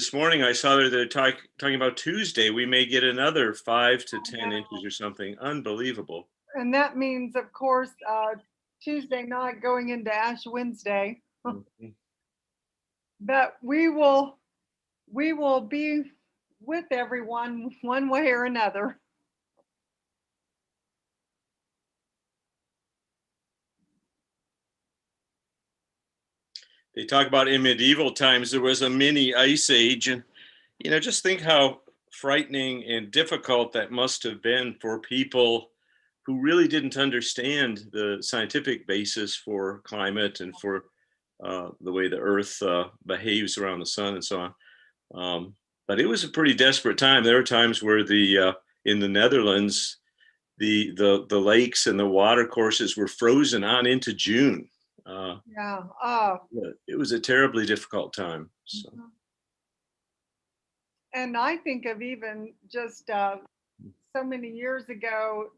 This morning I saw that they're talking about Tuesday. We may get another 5 to 10 inches or something. Unbelievable. And that means, of course, Tuesday night going into Ash Wednesday. Mhm. But we will be with everyone one way or another. They talk about in medieval times there was a mini ice age, and just think how frightening and difficult that must have been for people who really didn't understand the scientific basis for climate and for the way the Earth behaves around the sun and so on. But it was a pretty desperate time. There were times where the in the Netherlands, the lakes and the water courses were frozen on into June. Yeah. Oh. Yeah, it was a terribly difficult time. So. Mhm. And I think of even just so many years ago,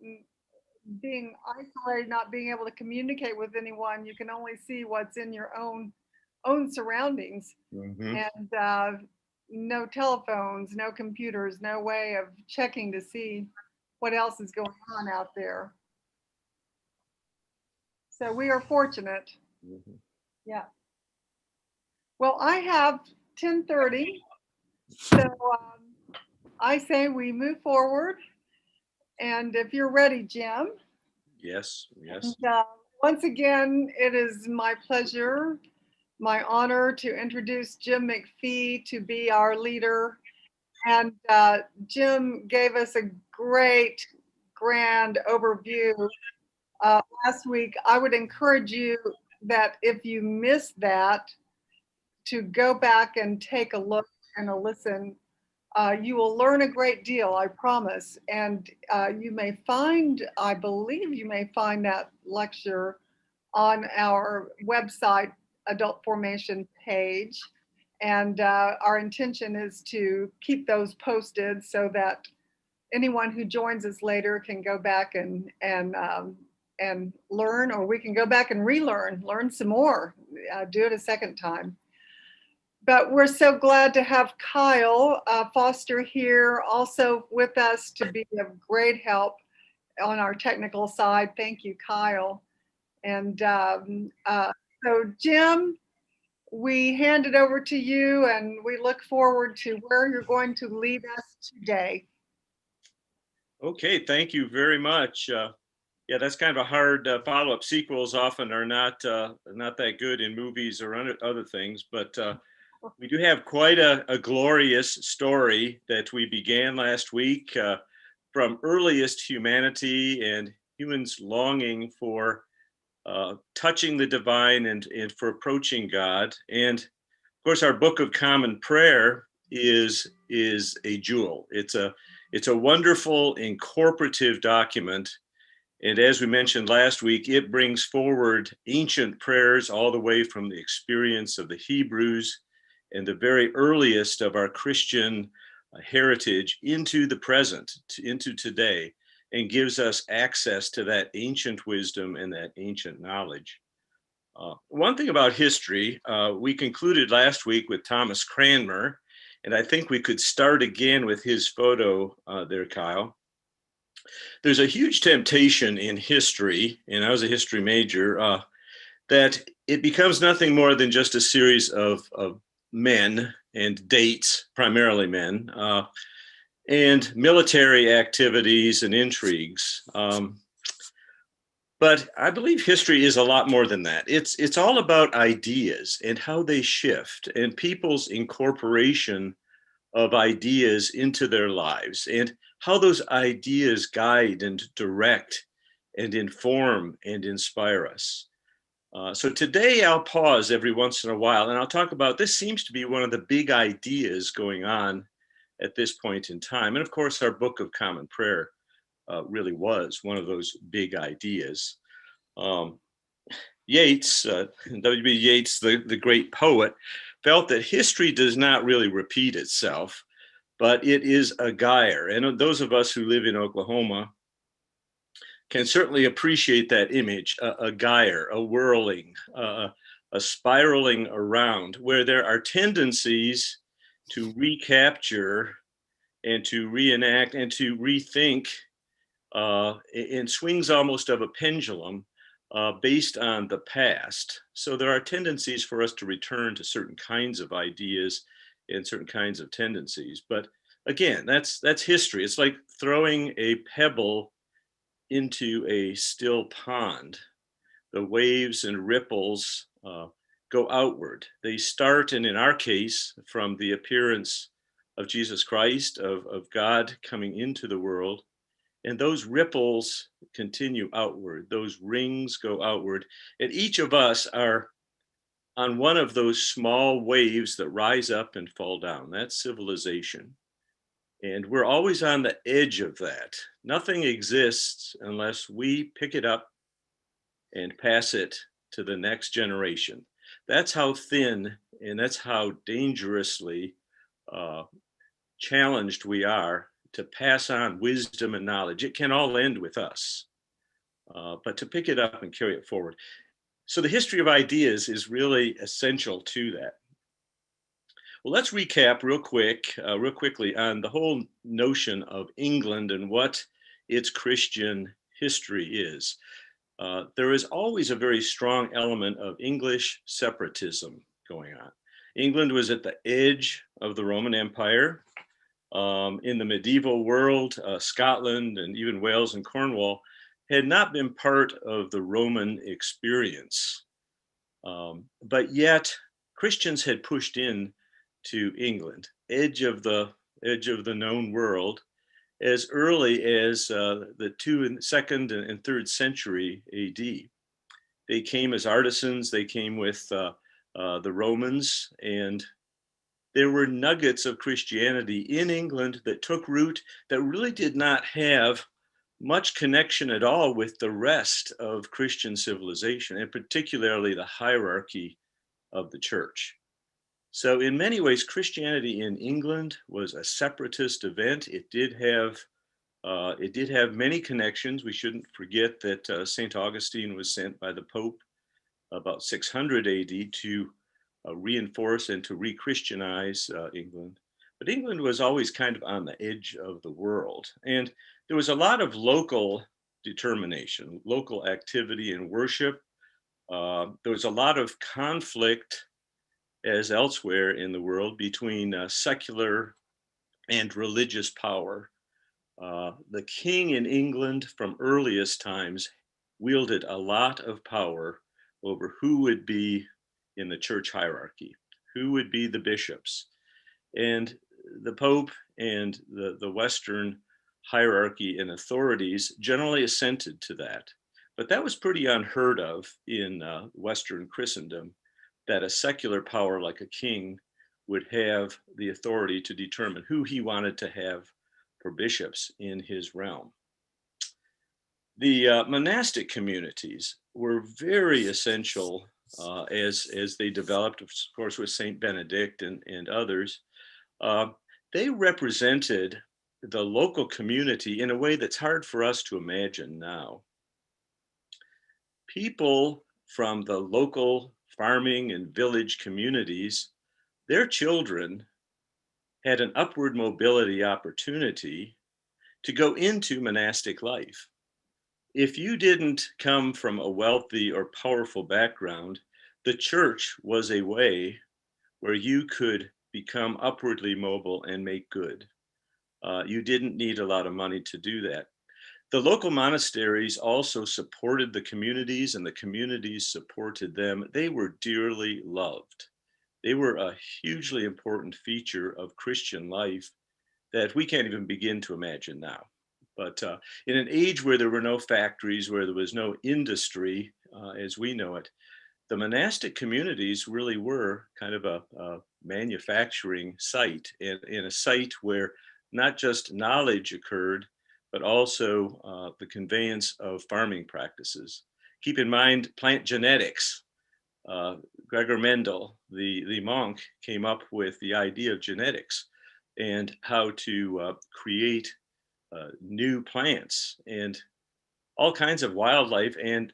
being isolated, not being able to communicate with anyone. You can only see what's in your own surroundings, Mhm. and no telephones, no computers, no way of checking to see what else is going on out there. So we are fortunate. Mhm. Yeah. Well, I have 10:30, so I say we move forward. And if you're ready, Jim. Yes, yes. And once again, it is my pleasure, my honor to introduce Jim McPhee to be our leader. And Jim gave us a great, grand overview last week. I would encourage you that if you missed that, to go back and take a look and a listen. You will learn a great deal, I promise. And you may find, I believe you may find that lecture on our website, Adult Formation page. And our intention is to keep those posted so that anyone who joins us later can go back and learn, or we can go back and relearn, learn some more, do it a second time. But we're so glad to have Kyle Foster here also with us to be of great help on our technical side. Thank you, Kyle. And so, Jim, we hand it over to you, and we look forward to where you're going to lead us today. Okay, thank you very much. Yeah, that's kind of a hard follow-up. Sequels often are not that good in movies or other things, but we do have quite a glorious story that we began last week from earliest humanity and humans longing for touching the divine and for approaching God. And of course, our Book of Common Prayer is a jewel. It's a wonderful incorporative document. And as we mentioned last week, it brings forward ancient prayers all the way from the experience of the Hebrews and the very earliest of our Christian heritage into the present, into today, and gives us access to that ancient wisdom and that ancient knowledge. One thing about history, we concluded last week with Thomas Cranmer, and I think we could start again with his photo there, Kyle. There's a huge temptation in history, and I was a history major, that it becomes nothing more than just a series of men and dates, primarily men, and military activities and intrigues. But I believe history is a lot more than that. It's all about ideas and how they shift and people's incorporation of ideas into their lives and how those ideas guide and direct and inform and inspire us. So today I'll pause every once in a while and I'll talk about this seems to be one of the big ideas going on at this point in time. And of course, our Book of Common Prayer really was one of those big ideas. Um, Yeats, W.B. Yeats, the great poet, felt that history does not really repeat itself, but it is a gyre. And those of us who live in Oklahoma can certainly appreciate that image, a gyre, a whirling, a spiraling around, where there are tendencies to recapture and to reenact and to rethink in swings almost of a pendulum based on the past. So there are tendencies for us to return to certain kinds of ideas and certain kinds of tendencies. But again, that's history. It's like throwing a pebble into a still pond. The waves and ripples go outward. They start, and in our case, from the appearance of Jesus Christ, of God coming into the world. And those ripples continue outward. Those rings go outward. And each of us are on one of those small waves that rise up and fall down. That's civilization. And we're always on the edge of that. Nothing exists unless we pick it up and pass it to the next generation. That's how thin and that's how dangerously uh, challenged we are to pass on wisdom and knowledge. It can all end with us, but to pick it up and carry it forward. So the history of ideas is really essential to that. Well, let's recap real quickly on the whole notion of England and what its Christian history is. There is always a very strong element of English separatism going on. England was at the edge of the Roman Empire. In the medieval world, Scotland and even Wales and Cornwall had not been part of the Roman experience. But yet Christians had pushed in to England, edge of the known world, as early as the second and third century AD. They came as artisans. They came with the Romans, and there were nuggets of Christianity in England that took root that really did not have much connection at all with the rest of Christian civilization, and particularly the hierarchy of the church. So, in many ways, Christianity in England was a separatist event. It did have many connections. We shouldn't forget that St. Augustine was sent by the Pope about 600 AD to reinforce and to re-Christianize England. But England was always kind of on the edge of the world. And there was a lot of local determination, local activity and worship. There was a lot of conflict, as elsewhere in the world, between secular and religious power. The king in England from earliest times wielded a lot of power over who would be in the church hierarchy, who would be the bishops. And the Pope and the Western hierarchy and authorities generally assented to that. But that was pretty unheard of in Western Christendom, that a secular power like a king would have the authority to determine who he wanted to have for bishops in his realm. The monastic communities were very essential as they developed, of course, with Saint Benedict and others. Uh, they represented the local community in a way that's hard for us to imagine now. People from the local farming and village communities, their children had an upward mobility opportunity to go into monastic life. If you didn't come from a wealthy or powerful background, the church was a way where you could become upwardly mobile and make good. You didn't need a lot of money to do that. The local monasteries also supported the communities, and the communities supported them. They were dearly loved. They were a hugely important feature of Christian life that we can't even begin to imagine now. But in an age where there were no factories, where there was no industry as we know it, the monastic communities really were kind of a manufacturing site, and a site where not just knowledge occurred, but also the conveyance of farming practices. Keep in mind plant genetics. Gregor Mendel, the monk, came up with the idea of genetics and how to create new plants and all kinds of wildlife and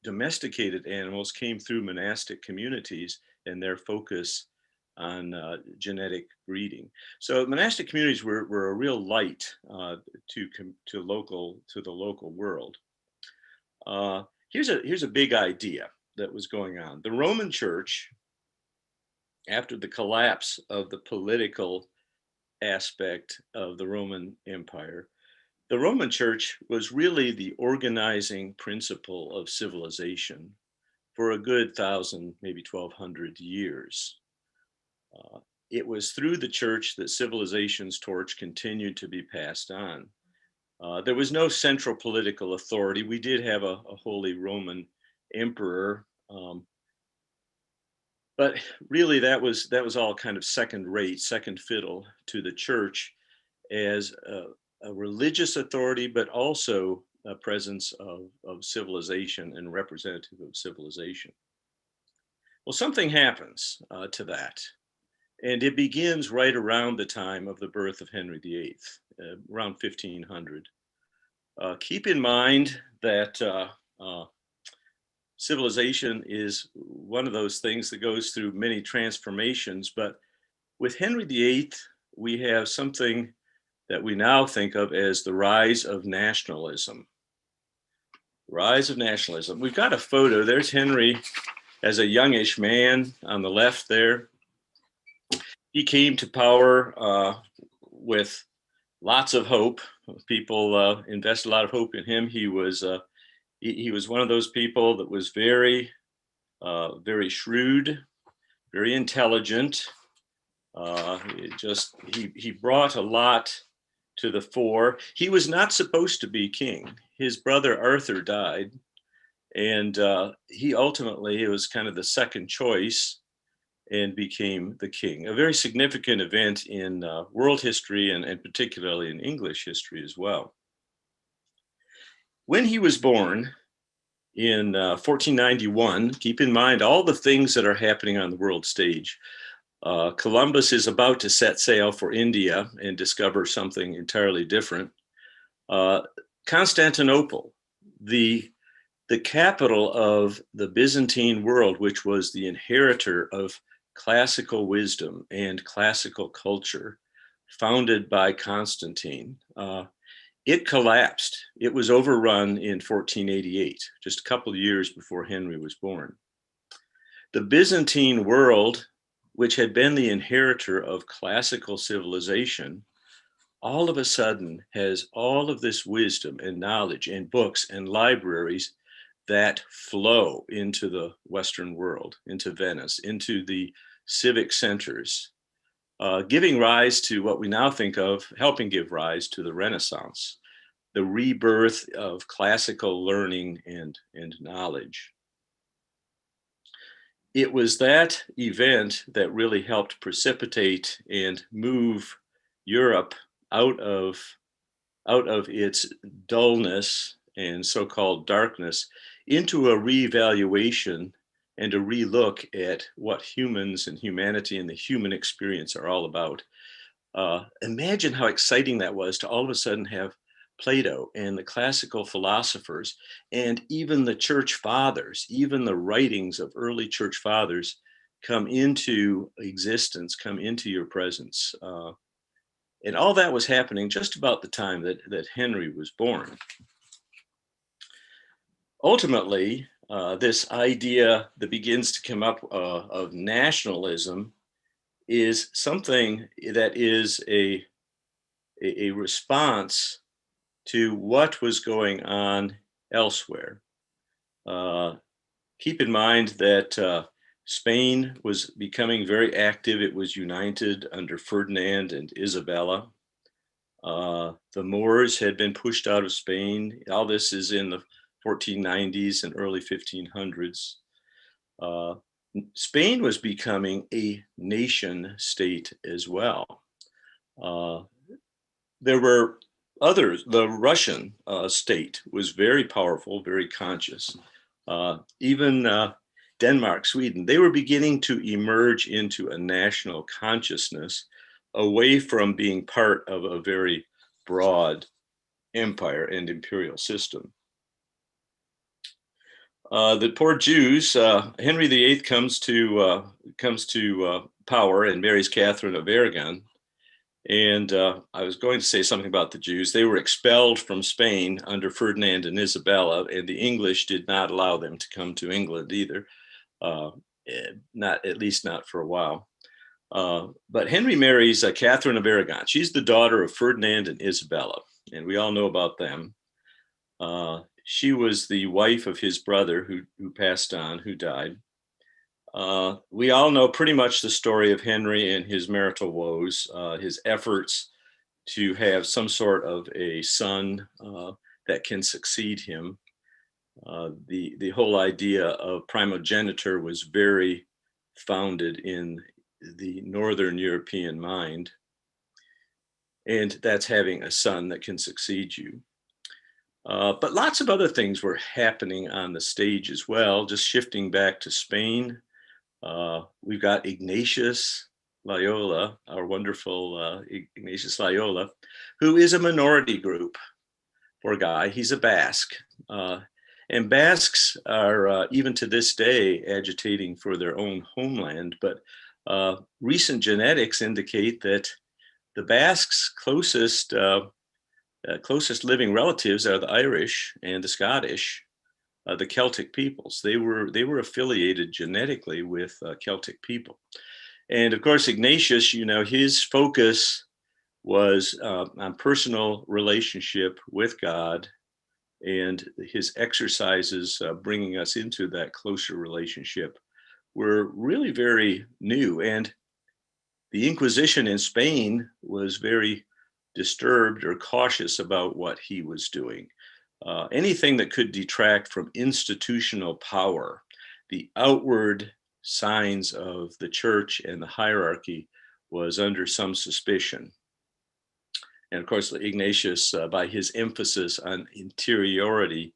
domesticated animals came through monastic communities and their focus on genetic breeding. So monastic communities were a real light to the local world. Here's a big idea that was going on. The Roman Church, after the collapse of the political aspect of the Roman Empire, the Roman Church was really the organizing principle of civilization for a good 1,000, maybe 1,200 years. It was through the church that civilization's torch continued to be passed on. There was no central political authority. We did have a Holy Roman Emperor, but really that was all kind of second rate, second fiddle to the church as a religious authority, but also a presence of civilization and representative of civilization. Well, something happens to that. And it begins right around the time of the birth of Henry VIII, around 1500. Keep in mind that civilization is one of those things that goes through many transformations. But with Henry VIII, we have something that we now think of as the rise of nationalism. Rise of nationalism. We've got a photo. There's Henry as a youngish man on the left there. He came to power with lots of hope. People invested a lot of hope in him. He was one of those people that was very shrewd, very intelligent. He brought a lot to the fore. He was not supposed to be king. His brother Arthur died, and he ultimately, it was kind of the second choice, and became the king. A very significant event in world history and particularly in English history as well. When he was born in 1491, keep in mind all the things that are happening on the world stage. Columbus is about to set sail for India and discover something entirely different. Constantinople, the capital of the Byzantine world, which was the inheritor of classical wisdom and classical culture founded by Constantine, it collapsed. It was overrun in 1488, just a couple of years before Henry was born. The Byzantine world, which had been the inheritor of classical civilization, all of a sudden has all of this wisdom and knowledge and books and libraries that flow into the Western world, into Venice, into the civic centers, giving rise to what we now think of, helping give rise to the Renaissance, the rebirth of classical learning and knowledge. It was that event that really helped precipitate and move Europe out of its dullness and so-called darkness into a reevaluation and a relook at what humans and humanity and the human experience are all about. Imagine how exciting that was to all of a sudden have Plato and the classical philosophers and even the church fathers, even the writings of early church fathers come into existence, come into your presence. And all that was happening just about the time that Henry was born. Ultimately, this idea that begins to come up of nationalism is something that is a response to what was going on elsewhere. Keep in mind that Spain was becoming very active. It was united under Ferdinand and Isabella. The Moors had been pushed out of Spain. All this is in the 1490s and early 1500s. Spain was becoming a nation state as well. There were others. The Russian state was very powerful, very conscious. Even Denmark, Sweden, they were beginning to emerge into a national consciousness away from being part of a very broad empire and imperial system. The poor Jews, Henry VIII comes to power and marries Catherine of Aragon. And I was going to say something about the Jews. They were expelled from Spain under Ferdinand and Isabella, and the English did not allow them to come to England either, not at least not for a while. But Henry marries Catherine of Aragon. She's the daughter of Ferdinand and Isabella, and we all know about them. She was the wife of his brother who passed on, who died. We all know pretty much the story of Henry and his marital woes, his efforts to have some sort of a son that can succeed him. The whole idea of primogeniture was very founded in the Northern European mind, and that's having a son that can succeed you. But lots of other things were happening on the stage as well. Just shifting back to Spain, we've got Ignatius Loyola, our wonderful Ignatius Loyola, who is a minority group. Poor guy, he's a Basque. And Basques are, even to this day, agitating for their own homeland. But recent genetics indicate that the Basques' closest living relatives are the Irish and the Scottish, the Celtic peoples. They were affiliated genetically with Celtic people. And of course, Ignatius, his focus was on personal relationship with God, and his exercises bringing us into that closer relationship were really very new. And the Inquisition in Spain was very disturbed or cautious about what he was doing. Anything that could detract from institutional power, the outward signs of the church and the hierarchy, was under some suspicion. And of course, Ignatius, by his emphasis on interiority,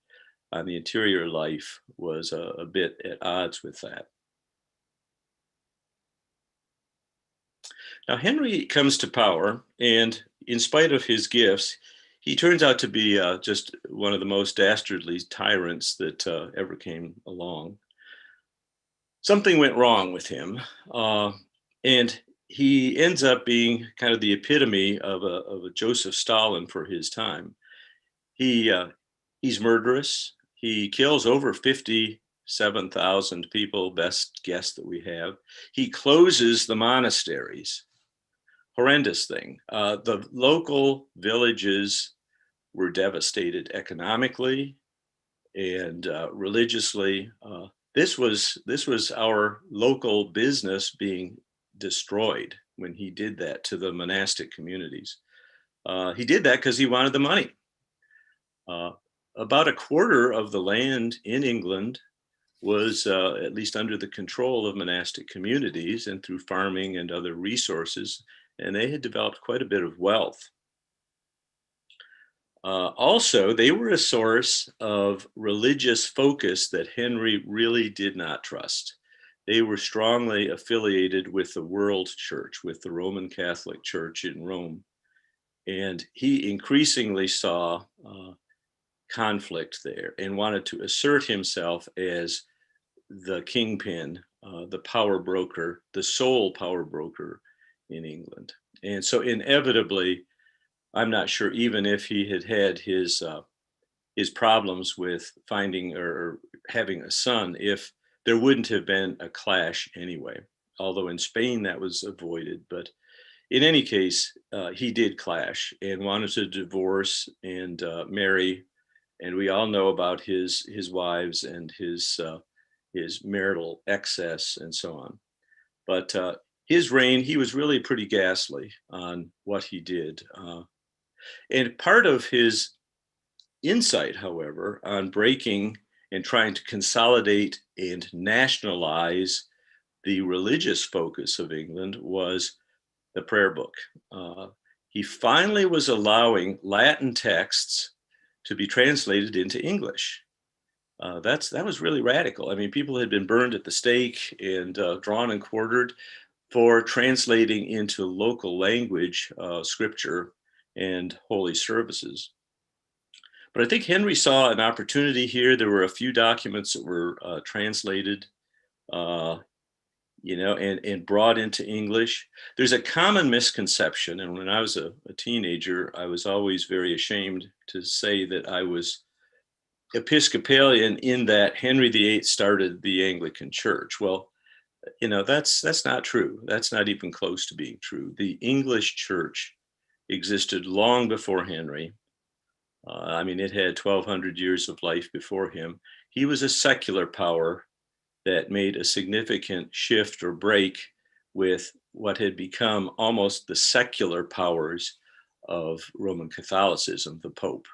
on the interior life, was a bit at odds with that. Now, Henry comes to power, and in spite of his gifts, he turns out to be just one of the most dastardly tyrants that ever came along. Something went wrong with him, and he ends up being kind of the epitome of a Joseph Stalin for his time. He's murderous. He kills over 57,000 people, best guess that we have. He closes the monasteries. Horrendous thing. The local villages were devastated economically and religiously. This was our local business being destroyed when he did that to the monastic communities. He did that because he wanted the money. About a quarter of the land in England was at least under the control of monastic communities and through farming and other resources, and they had developed quite a bit of wealth. Also, they were a source of religious focus that Henry really did not trust. They were strongly affiliated with the world church, with the Roman Catholic Church in Rome. And he increasingly saw conflict there and wanted to assert himself as the kingpin, the power broker, the sole power broker in England. And so inevitably, I'm not sure even if he had had his problems with finding or having a son, if there wouldn't have been a clash anyway. Although in Spain that was avoided, but in any case, he did clash and wanted to divorce and marry. And we all know about his wives and his marital excess and so on. But his reign, he was really pretty ghastly on what he did. And part of his insight, however, on breaking and trying to consolidate and nationalize the religious focus of England was the prayer book. He finally was allowing Latin texts to be translated into English. That was really radical. I mean, people had been burned at the stake and drawn and quartered for translating into local language scripture and holy services. But I think Henry saw an opportunity here. There were a few documents that were translated. and brought into English. There's a common misconception, and when I was a teenager, I was always very ashamed to say that I was Episcopalian, in that Henry VIII started the Anglican Church. Well, that's not true. That's not even close to being true. The English Church existed long before Henry. I mean, it had 1,200 years of life before him. He was a secular power that made a significant shift or break with what had become almost the secular powers of Roman Catholicism, the Pope.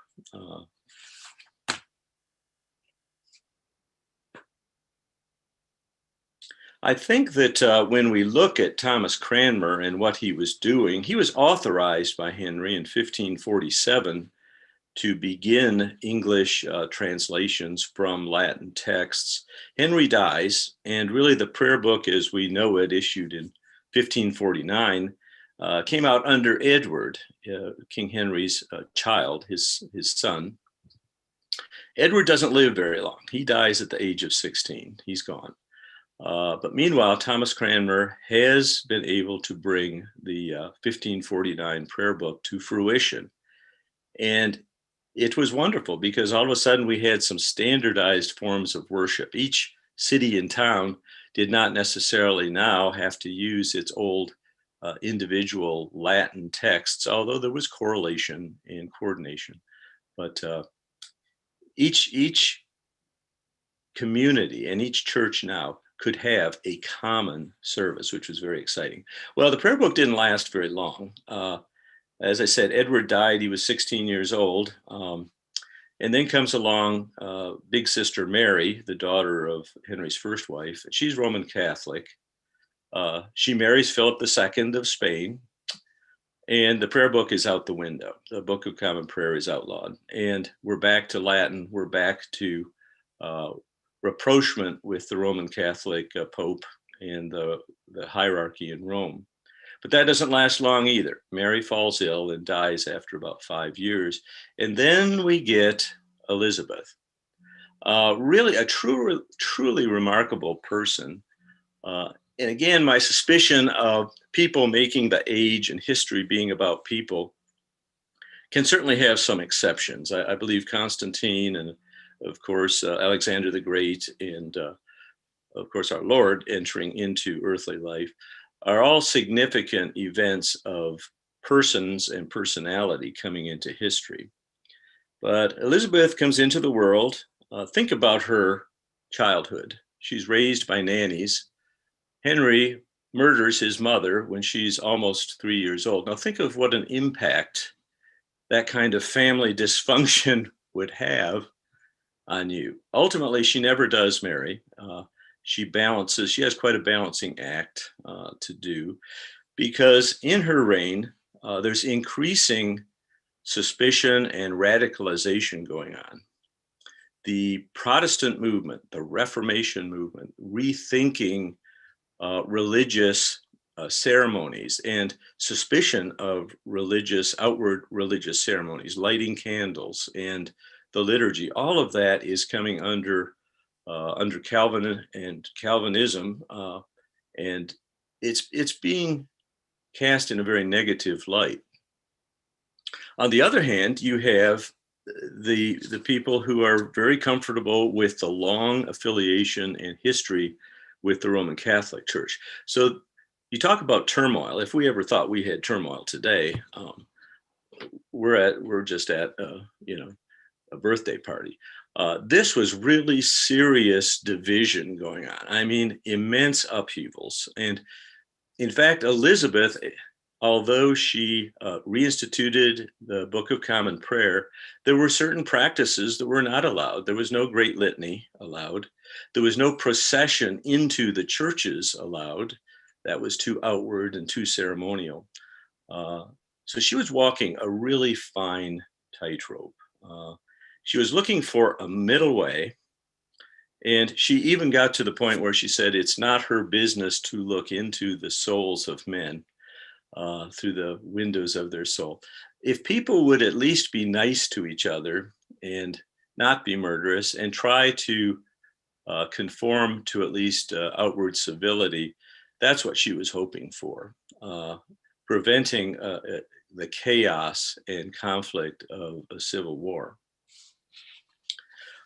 I think that when we look at Thomas Cranmer and what he was doing, he was authorized by Henry in 1547 to begin English translations from Latin texts. Henry dies, and really the prayer book as we know it, issued in 1549, came out under Edward, King Henry's child, his son. Edward doesn't live very long. He dies at the age of 16. He's gone. But meanwhile, Thomas Cranmer has been able to bring the 1549 prayer book to fruition. And it was wonderful because all of a sudden we had some standardized forms of worship. Each city and town did not necessarily now have to use its old individual Latin texts, although there was correlation and coordination. But each community and each church now could have a common service, which was very exciting. Well, the prayer book didn't last very long. As I said, Edward died, he was 16 years old. And then comes along big sister Mary, the daughter of Henry's first wife. She's Roman Catholic. She marries Philip II of Spain. And the prayer book is out the window. The Book of Common Prayer is outlawed. And we're back to Latin. We're back to rapprochement with the Roman Catholic Pope and the hierarchy in Rome. But that doesn't last long either. Mary falls ill and dies after about 5 years. And then we get Elizabeth. Really a truly remarkable person. And again, my suspicion of people making the age and history being about people can certainly have some exceptions. I believe Constantine and, of course, Alexander the Great and, of course, our Lord entering into earthly life are all significant events of persons and personality coming into history. But Elizabeth comes into the world. Think about her childhood. She's raised by nannies. Henry murders his mother when she's almost 3 years old. Now think of what an impact that kind of family dysfunction would have on you. Ultimately, she never does marry. She has quite a balancing act to do, because in her reign, there's increasing suspicion and radicalization going on. The Protestant movement, the Reformation movement, rethinking religious ceremonies and suspicion of outward religious ceremonies, lighting candles and the liturgy, all of that is coming under Calvin and Calvinism, and it's being cast in a very negative light. On the other hand, you have the people who are very comfortable with the long affiliation and history with the Roman Catholic Church. So you talk about turmoil. If we ever thought we had turmoil today, we're just at a birthday party. This was really serious division going on. I mean, immense upheavals. And in fact, Elizabeth, although she reinstituted the Book of Common Prayer, there were certain practices that were not allowed. There was no Great Litany allowed. There was no procession into the churches allowed. That was too outward and too ceremonial. So she was walking a really fine tightrope. She was looking for a middle way. And she even got to the point where she said, it's not her business to look into the souls of men through the windows of their soul. If people would at least be nice to each other and not be murderous and try to conform to at least outward civility, That's what she was hoping for, preventing the chaos and conflict of a civil war.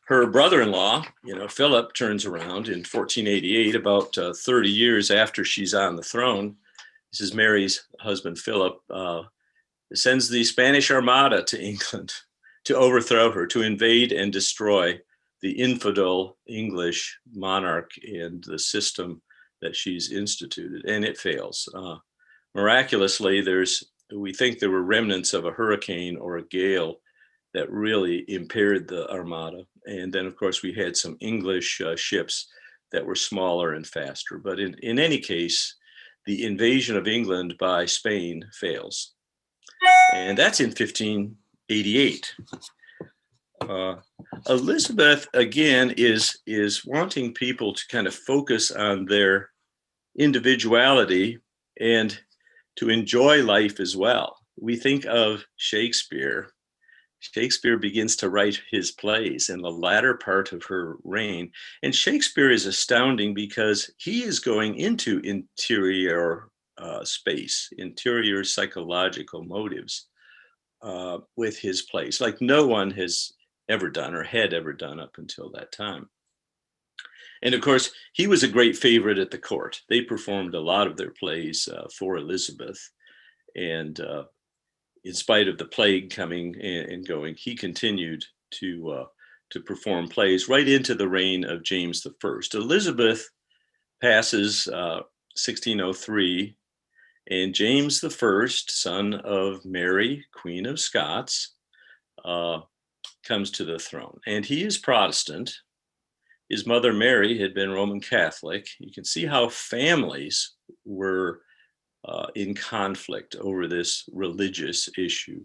Her brother-in-law, Philip, turns around in 1488, about 30 years after she's on the throne. This is Mary's husband, Philip, sends the Spanish Armada to England to overthrow her, to invade and destroy the infidel English monarch and the system that she's instituted, and it fails. Miraculously, we think there were remnants of a hurricane or a gale that really impaired the Armada. And then, of course, we had some English ships that were smaller and faster. But in any case, the invasion of England by Spain fails. And that's in 1588. Elizabeth, again, is wanting people to kind of focus on their individuality and to enjoy life as well. We think of Shakespeare. Shakespeare begins to write his plays in the latter part of her reign. And Shakespeare is astounding because he is going into interior space, interior psychological motives with his plays, like no one has ever done or had ever done up until that time. And of course, he was a great favorite at the court. They performed a lot of their plays for Elizabeth. And in spite of the plague coming and going, he continued to perform plays right into the reign of James I. Elizabeth passes 1603, and James I, son of Mary, Queen of Scots, comes to the throne. And he is Protestant. His mother, Mary, had been Roman Catholic. You can see how families were in conflict over this religious issue.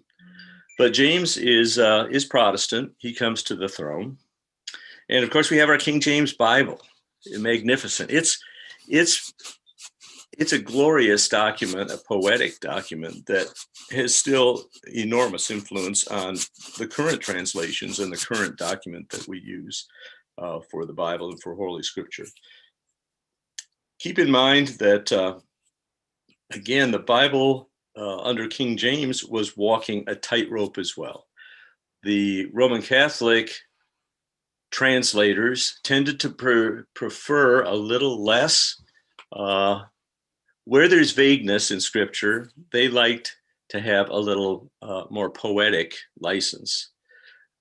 But James is Protestant. He comes to the throne. And of course, we have our King James Bible, magnificent. It's a glorious document, a poetic document that has still enormous influence on the current translations and the current document that we use for the Bible and for Holy Scripture. Keep in mind that, again, the Bible under King James was walking a tightrope as well. The Roman Catholic translators tended to prefer a little less. Where there's vagueness in Scripture, they liked to have a little more poetic license.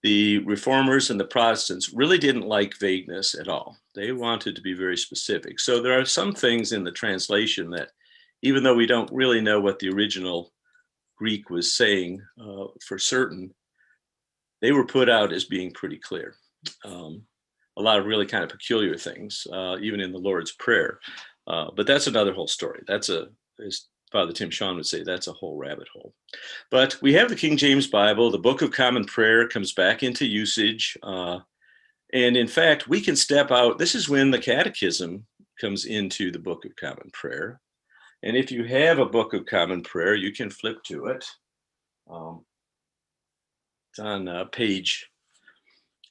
The Reformers and the Protestants really didn't like vagueness at all. They wanted to be very specific. So there are some things in the translation that, even though we don't really know what the original Greek was saying for certain, they were put out as being pretty clear. A lot of really kind of peculiar things, even in the Lord's Prayer. But that's another whole story. As Father Tim Shawn would say, that's a whole rabbit hole. But we have the King James Bible. The Book of Common Prayer comes back into usage. And in fact, we can step out. This is when the Catechism comes into the Book of Common Prayer. And if you have a Book of Common Prayer, you can flip to it. It's on page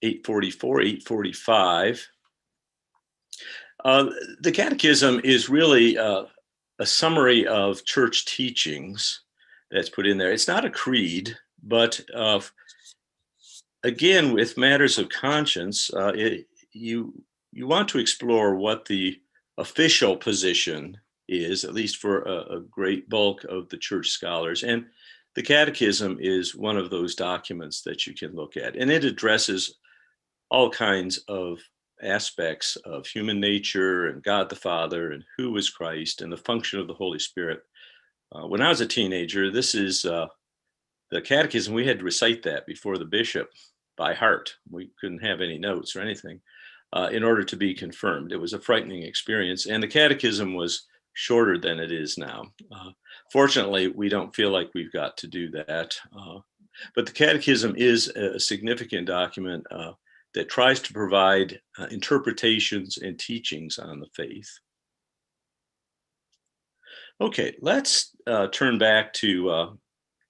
844, 845. The Catechism is really a summary of church teachings that's put in there. It's not a creed, but again, with matters of conscience, you want to explore what the official position is, at least for a great bulk of the church scholars. And the Catechism is one of those documents that you can look at. And it addresses all kinds of aspects of human nature and God the Father and who is Christ and the function of the Holy Spirit. When I was a teenager, this is the Catechism. We had to recite that before the bishop by heart. We couldn't have any notes or anything in order to be confirmed. It was a frightening experience. And the Catechism was shorter than it is now. Fortunately, we don't feel like we've got to do that. But the Catechism is a significant document that tries to provide interpretations and teachings on the faith. Okay, let's turn back to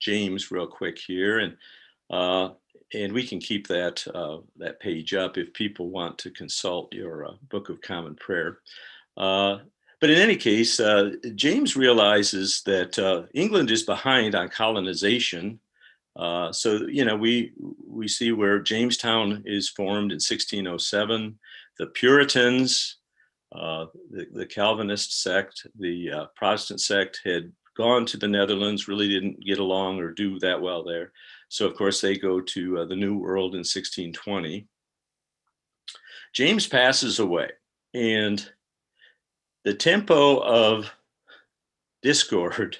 James real quick here, and we can keep that page up if people want to consult your Book of Common Prayer. But But in any case, James realizes that England is behind on colonization. So, we see where Jamestown is formed in 1607. The Puritans, the Calvinist sect, the Protestant sect had gone to the Netherlands, really didn't get along or do that well there. So, of course, they go to the New World in 1620. James passes away, and the tempo of discord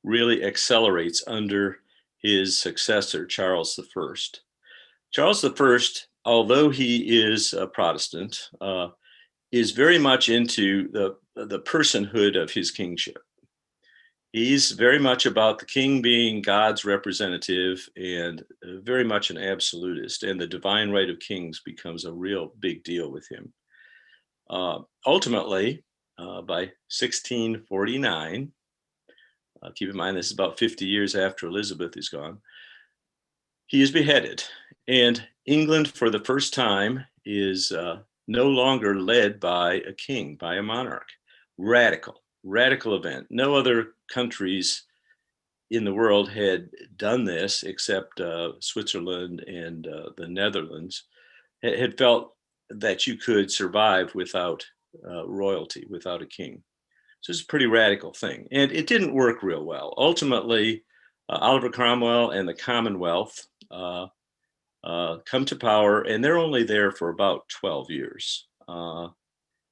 really accelerates under his successor, Charles I. Charles I, although he is a Protestant, is very much into the personhood of his kingship. He's very much about the king being God's representative and very much an absolutist, and the divine right of kings becomes a real big deal with him. Ultimately, by 1649, keep in mind this is about 50 years after Elizabeth is gone, he is beheaded. And England, for the first time, is no longer led by a king, by a monarch. Radical event. No other countries in the world had done this except Switzerland and the Netherlands, had felt that you could survive without royalty, without a king. So it's a pretty radical thing. And it didn't work real well. Ultimately, Oliver Cromwell and the Commonwealth come to power, and they're only there for about 12 years.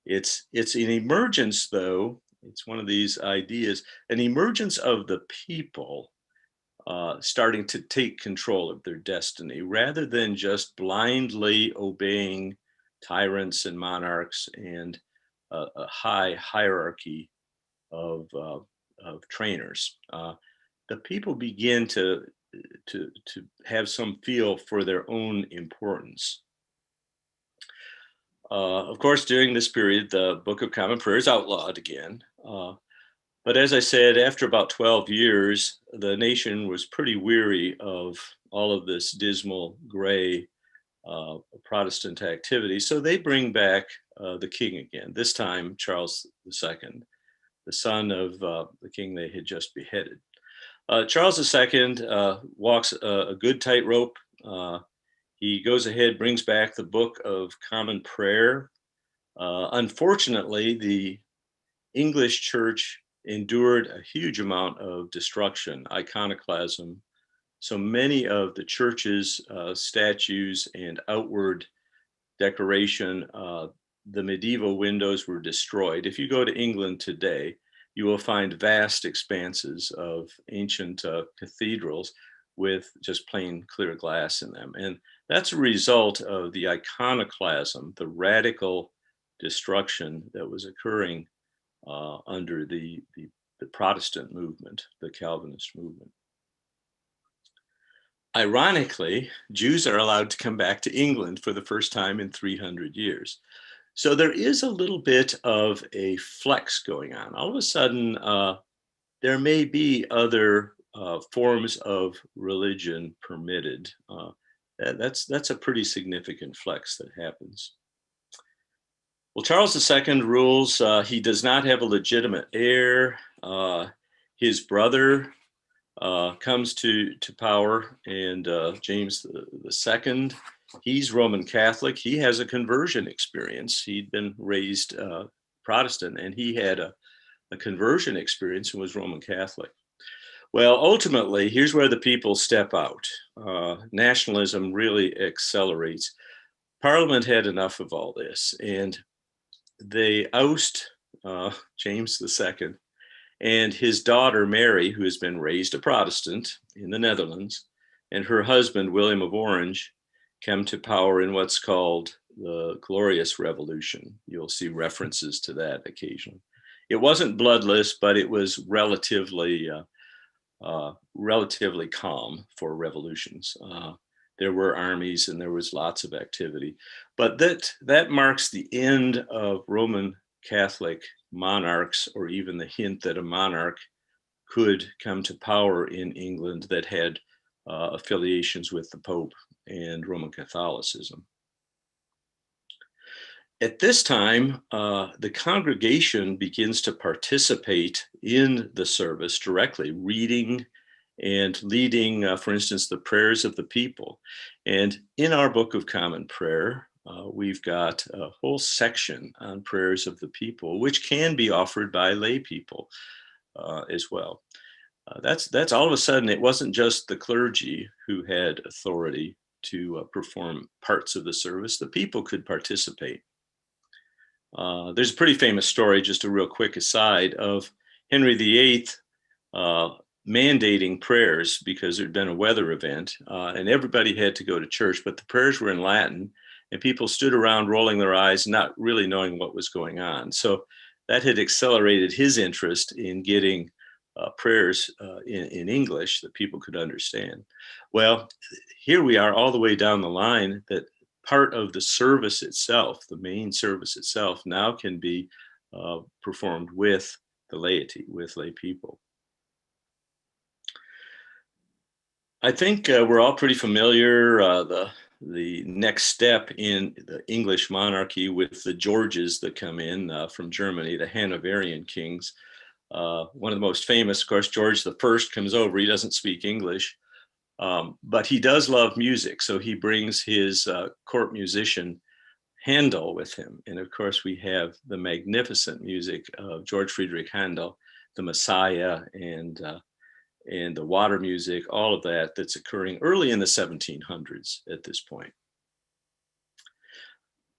It's an emergence, though. It's one of these ideas, an emergence of the people starting to take control of their destiny rather than just blindly obeying tyrants and monarchs and a high hierarchy of trainers. The people begin to have some feel for their own importance. Of course, during this period, the Book of Common Prayer is outlawed again. But as I said, after about 12 years, the nation was pretty weary of all of this dismal gray Protestant activity. So they bring back the king again, this time Charles II, the son of the king they had just beheaded. Charles II walks a good tightrope. He goes ahead, brings back the Book of Common Prayer. Unfortunately, the English church endured a huge amount of destruction, iconoclasm. So many of the church's statues and outward decoration, the medieval windows were destroyed. If you go to England today, you will find vast expanses of ancient cathedrals with just plain clear glass in them. And that's a result of the iconoclasm, the radical destruction that was occurring under the Protestant movement, the Calvinist movement. Ironically, Jews are allowed to come back to England for the first time in 300 years. So there is a little bit of a flex going on. All of a sudden, there may be other forms of religion permitted. That's a pretty significant flex that happens. Well, Charles II rules. He does not have a legitimate heir. His brother comes to power, and James II, he's Roman Catholic. He has a conversion experience. He'd been raised Protestant, and he had a conversion experience and was Roman Catholic. Well, ultimately, here's where the people step out. Nationalism really accelerates. Parliament had enough of all this, and they oust James II and his daughter, Mary, who has been raised a Protestant in the Netherlands, and her husband, William of Orange, come to power in what's called the Glorious Revolution. You'll see references to that occasionally. It wasn't bloodless, but it was relatively calm for revolutions. There were armies and there was lots of activity, but that marks the end of Roman Catholic monarchs, or even the hint that a monarch could come to power in England that had affiliations with the Pope and Roman Catholicism. At this time, the congregation begins to participate in the service directly, reading and leading, for instance, the prayers of the people. And in our Book of Common Prayer, we've got a whole section on prayers of the people, which can be offered by lay people as well. That's all of a sudden, it wasn't just the clergy who had authority to perform parts of the service, the people could participate. There's a pretty famous story, just a real quick aside, of Henry VIII uh, mandating prayers because there'd been a weather event and everybody had to go to church, but the prayers were in Latin and people stood around rolling their eyes, not really knowing what was going on. So that had accelerated his interest in getting prayers in English that people could understand. Well, here we are all the way down the line that part of the service itself, the main service itself, now can be performed with the laity, with lay people. I think we're all pretty familiar the next step in the English monarchy with the Georges that come in from Germany, the Hanoverian kings. One of the most famous, of course, George the First comes over. He doesn't speak English, but he does love music. So he brings his court musician Handel with him. And of course, we have the magnificent music of George Friedrich Handel, the Messiah, and the water music, all of that that's occurring early in the 1700s at this point.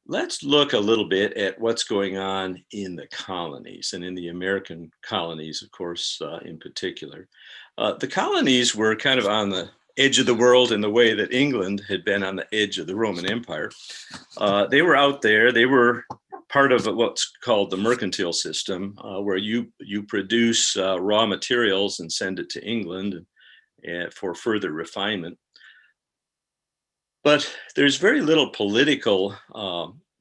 Let's look a little bit at what's going on in the colonies and in the American colonies, of course, in particular. The colonies were kind of on the edge of the world in the way that England had been on the edge of the Roman Empire. They were out there. They were part of what's called the mercantile system, where you produce raw materials and send it to England for further refinement. But there's very little political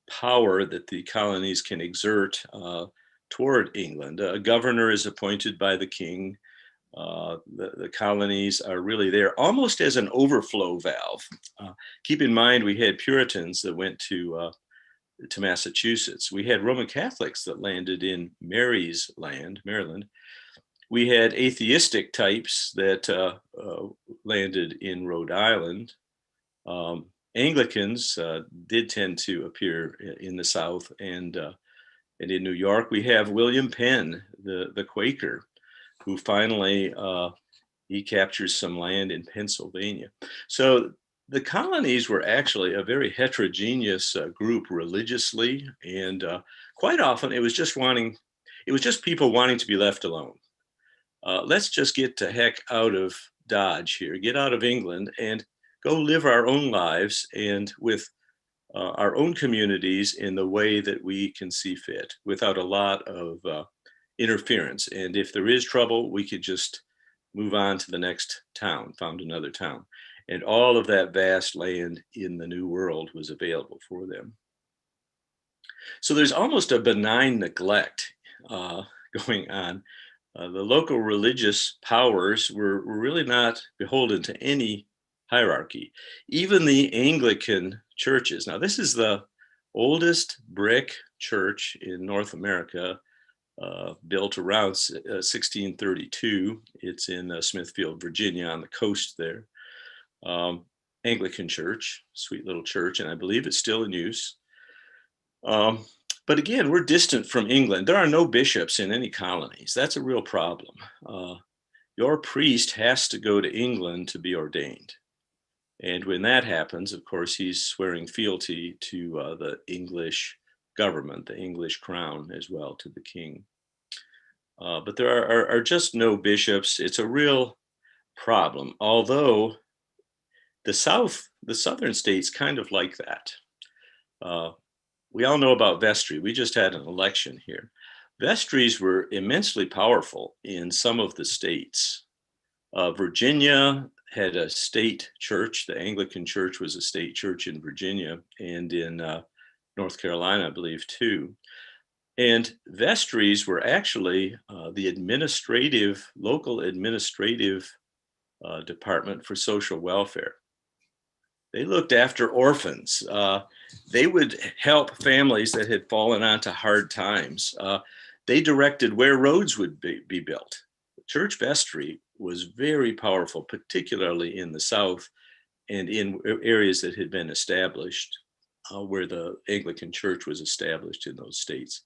power that the colonies can exert toward England. A governor is appointed by the king. The colonies are really there almost as an overflow valve. Keep in mind, we had Puritans that went to Massachusetts. We had Roman Catholics that landed in Mary's land, Maryland. We had atheistic types that landed in Rhode Island. Anglicans did tend to appear in the South and in New York. We have William Penn, the Quaker, who finally he captures some land in Pennsylvania. So the colonies were actually a very heterogeneous group religiously, and quite often it was just people wanting to be left alone. Let's just get the heck out of Dodge here, get out of England and go live our own lives and with our own communities in the way that we can see fit without a lot of interference. And if there is trouble, we could just move on to the next town, found another town. And all of that vast land in the New World was available for them. So there's almost a benign neglect going on. The local religious powers were really not beholden to any hierarchy. Even the Anglican churches. Now, this is the oldest brick church in North America, built around 1632. It's in Smithfield, Virginia, on the coast there. Anglican church, sweet little church, and I believe it's still in use. But again, we're distant from England. There are no bishops in any colonies. That's a real problem. Your priest has to go to England to be ordained. And when that happens, of course, he's swearing fealty to the English government, the English crown, as well, to the king. But there are just no bishops. It's a real problem, although the southern states kind of like that. We all know about vestry. We just had an election here. Vestries were immensely powerful in some of the states. Virginia had a state church. The Anglican church was a state church in Virginia and in North Carolina, I believe, too. And vestries were actually the local administrative department for social welfare. They looked after orphans. They would help families that had fallen onto hard times. They directed where roads would be built. The church vestry was very powerful, particularly in the South and in areas that had been established, where the Anglican Church was established in those states.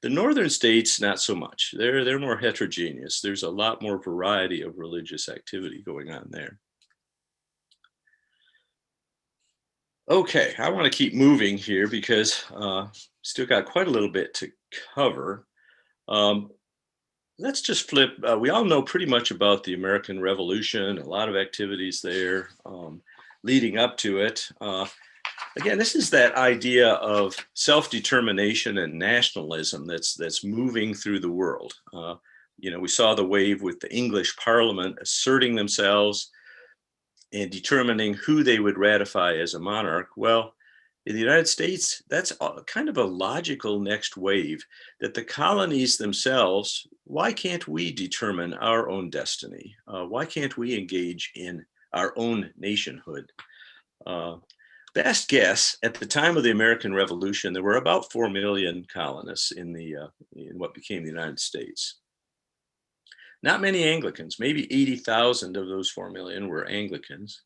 The northern states, not so much. They're more heterogeneous. There's a lot more variety of religious activity going on there. Okay, I want to keep moving here because still got quite a little bit to cover. Um, let's just flip. We all know pretty much about the American Revolution, a lot of activities there leading up to it. Again, this is that idea of self-determination and nationalism that's moving through the world. We saw the wave with the English Parliament asserting themselves and determining who they would ratify as a monarch. Well, in the United States, that's kind of a logical next wave, that the colonies themselves, why can't we determine our own destiny? Why can't we engage in our own nationhood? Best guess, at the time of the American Revolution, there were about 4 million colonists in what became the United States. Not many Anglicans, maybe 80,000 of those 4 million were Anglicans.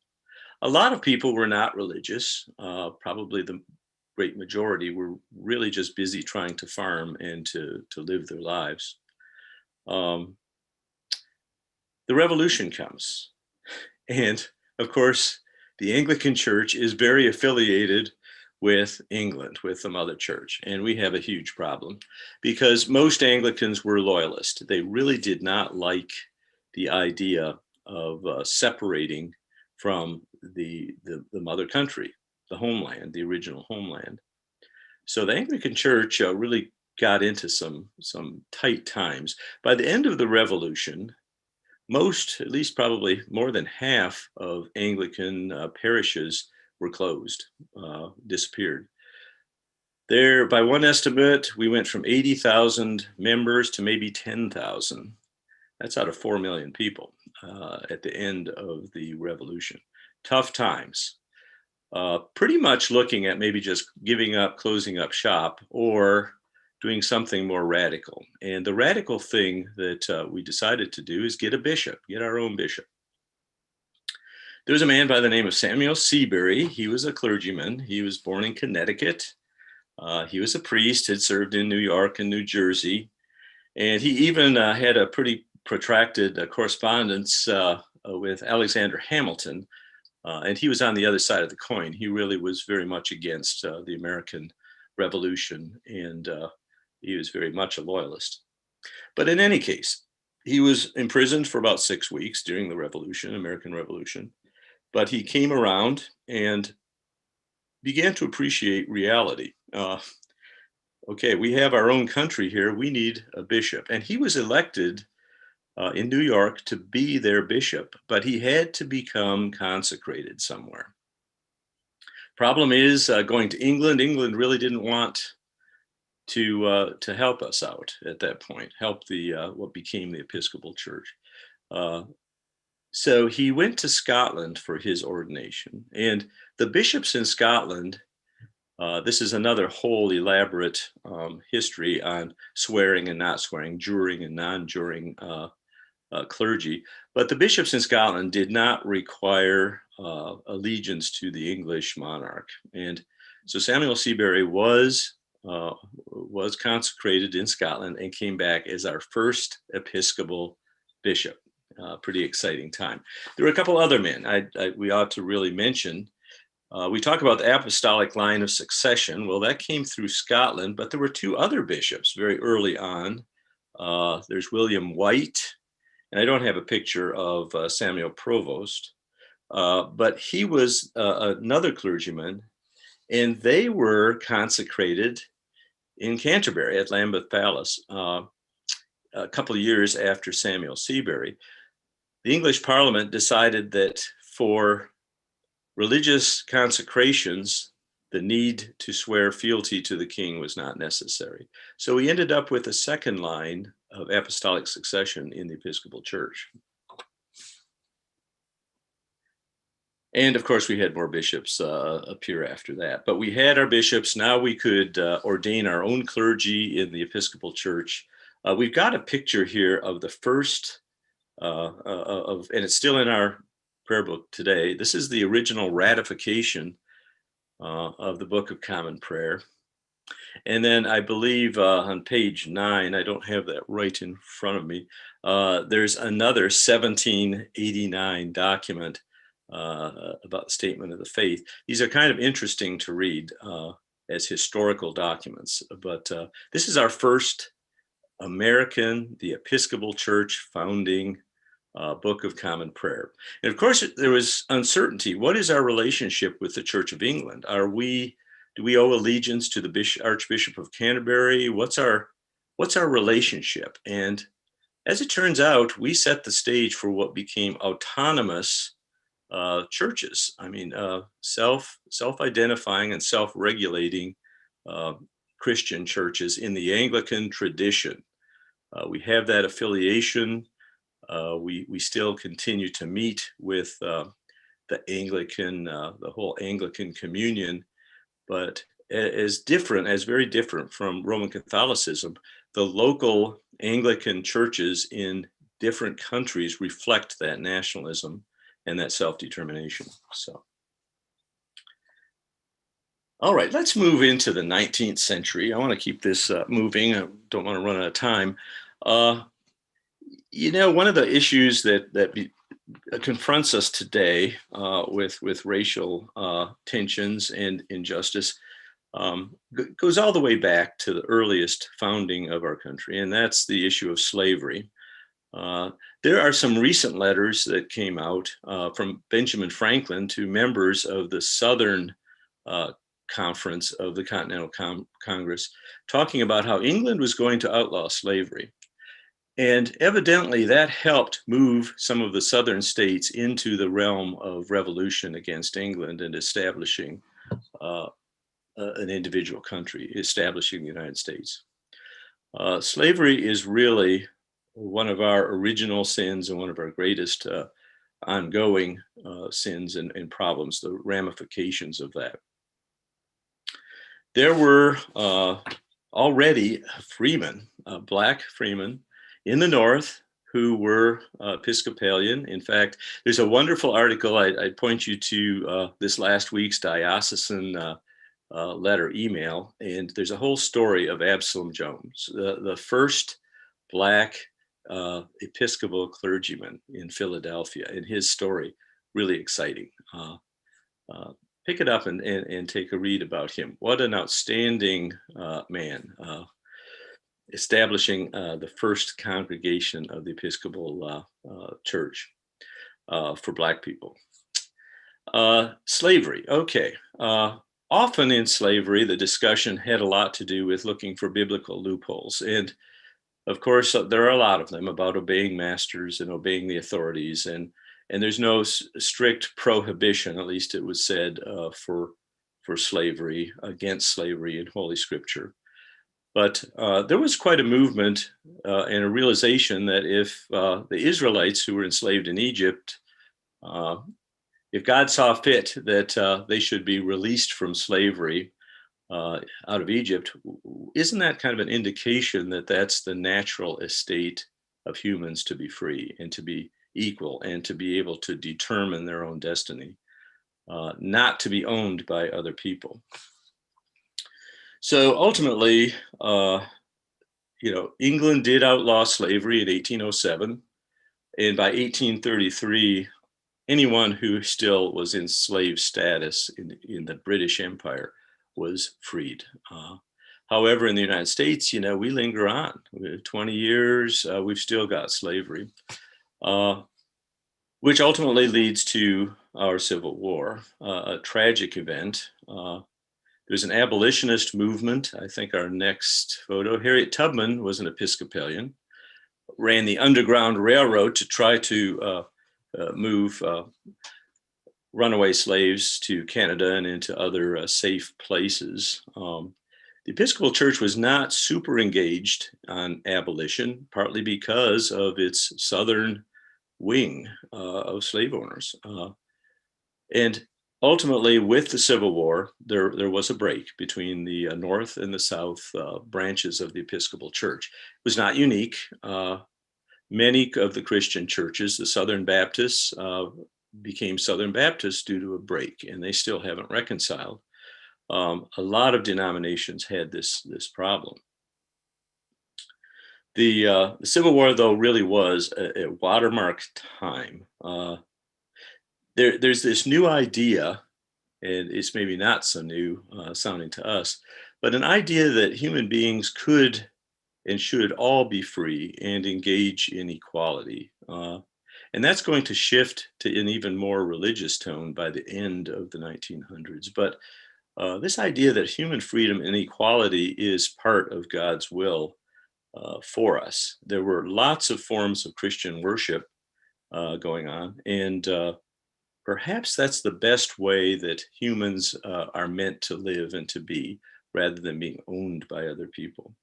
A lot of people were not religious. Probably the great majority were really just busy trying to farm and to live their lives. The revolution comes. And of course, the Anglican Church is very affiliated with England, with the mother church. And we have a huge problem because most Anglicans were loyalist. They really did not like the idea of separating from the mother country, the homeland, the original homeland. So the Anglican Church really got into some tight times. By the end of the Revolution, most, at least probably more than half of Anglican parishes were closed, disappeared. There, by one estimate, we went from 80,000 members to maybe 10,000. That's out of 4 million people at the end of the revolution. Tough times. Pretty much looking at maybe just giving up, closing up shop, or doing something more radical. And the radical thing that we decided to do is get a bishop, get our own bishop. There was a man by the name of Samuel Seabury. He was a clergyman. He was born in Connecticut. He was a priest, had served in New York and New Jersey. And he even had a pretty protracted correspondence with Alexander Hamilton. And he was on the other side of the coin. He really was very much against the American Revolution, and he was very much a loyalist. But in any case, he was imprisoned for about 6 weeks during the Revolution, American Revolution. But he came around and began to appreciate reality. Okay, we have our own country here. We need a bishop. And he was elected in New York to be their bishop, but he had to become consecrated somewhere. Problem is, going to England, England really didn't want to help us out at that point, help the what became the Episcopal Church. So he went to Scotland for his ordination, and the bishops in Scotland. This is another whole elaborate history on swearing and not swearing, juring and non-juring clergy. But the bishops in Scotland did not require allegiance to the English monarch. And so Samuel Seabury was consecrated in Scotland and came back as our first Episcopal bishop. Pretty exciting time. There were a couple other men we ought to really mention. We talk about the apostolic line of succession. Well, that came through Scotland, but there were two other bishops very early on. There's William White, and I don't have a picture of Samuel Provost, but he was another clergyman, and they were consecrated in Canterbury at Lambeth Palace a couple of years after Samuel Seabury. The English Parliament decided that for religious consecrations, the need to swear fealty to the king was not necessary. So we ended up with a second line of apostolic succession in the Episcopal Church. And of course, we had more bishops appear after that. But we had our bishops. Now we could ordain our own clergy in the Episcopal Church. We've got a picture here of the first and it's still in our prayer book today. This is the original ratification of the Book of Common Prayer. And then I believe on page 9, I don't have that right in front of me, there's another 1789 document about the Statement of the Faith. These are kind of interesting to read as historical documents, but this is our first American, the Episcopal Church founding Book of Common Prayer. And of course, there was uncertainty. What is our relationship with the Church of England? Do we owe allegiance to the Archbishop of Canterbury? What's our relationship? And as it turns out, we set the stage for what became autonomous churches. I mean, self-identifying and self-regulating Christian churches in the Anglican tradition. We have that affiliation. We still continue to meet with the Anglican, the whole Anglican communion, but as very different from Roman Catholicism. The local Anglican churches in different countries reflect that nationalism and that self-determination. So, all right, let's move into the 19th century. I want to keep this moving. I don't want to run out of time. One of the issues that confronts us today with racial tensions and injustice goes all the way back to the earliest founding of our country, and that's the issue of slavery. There are some recent letters that came out from Benjamin Franklin to members of the Southern Conference of the Continental Congress, talking about how England was going to outlaw slavery. And evidently that helped move some of the southern states into the realm of revolution against England and establishing an individual country, establishing the United States. Slavery is really one of our original sins and one of our greatest ongoing sins and problems, the ramifications of that. There were already freemen, Black freemen, in the North who were Episcopalian. In fact, there's a wonderful article I'd point you to this last week's diocesan email, and there's a whole story of Absalom Jones, the first Black Episcopal clergyman in Philadelphia, and his story, really exciting. Pick it up and take a read about him. What an outstanding man. Establishing the first congregation of the Episcopal Church for Black people. Slavery, okay. Often in slavery, the discussion had a lot to do with looking for biblical loopholes. And of course, there are a lot of them about obeying masters and obeying the authorities. And there's no strict prohibition, at least it was said, for slavery, against slavery in Holy Scripture. But there was quite a movement and a realization that if the Israelites who were enslaved in Egypt, if God saw fit that they should be released from slavery out of Egypt, isn't that kind of an indication that that's the natural estate of humans, to be free and to be equal and to be able to determine their own destiny, not to be owned by other people? So ultimately, England did outlaw slavery in 1807. And by 1833, anyone who still was in slave status in the British Empire was freed. However, in the United States, we linger on. 20 years, we've still got slavery, which ultimately leads to our Civil War, a tragic event. There's an abolitionist movement. I think our next photo, Harriet Tubman was an Episcopalian, ran the Underground Railroad to try to move runaway slaves to Canada and into other safe places. The Episcopal Church was not super engaged on abolition, partly because of its southern wing of slave owners. And ultimately, with the Civil War, there was a break between the North and the South branches of the Episcopal Church. It was not unique. Many of the Christian churches, the Southern Baptists, became Southern Baptists due to a break, and they still haven't reconciled. A lot of denominations had this problem. The Civil War, though, really was a watermark time. There's this new idea, and it's maybe not so new sounding to us, but an idea that human beings could and should all be free and engage in equality. And that's going to shift to an even more religious tone by the end of the 1900s. But this idea that human freedom and equality is part of God's will for us. There were lots of forms of Christian worship going on, and perhaps that's the best way that humans are meant to live and to be, rather than being owned by other people.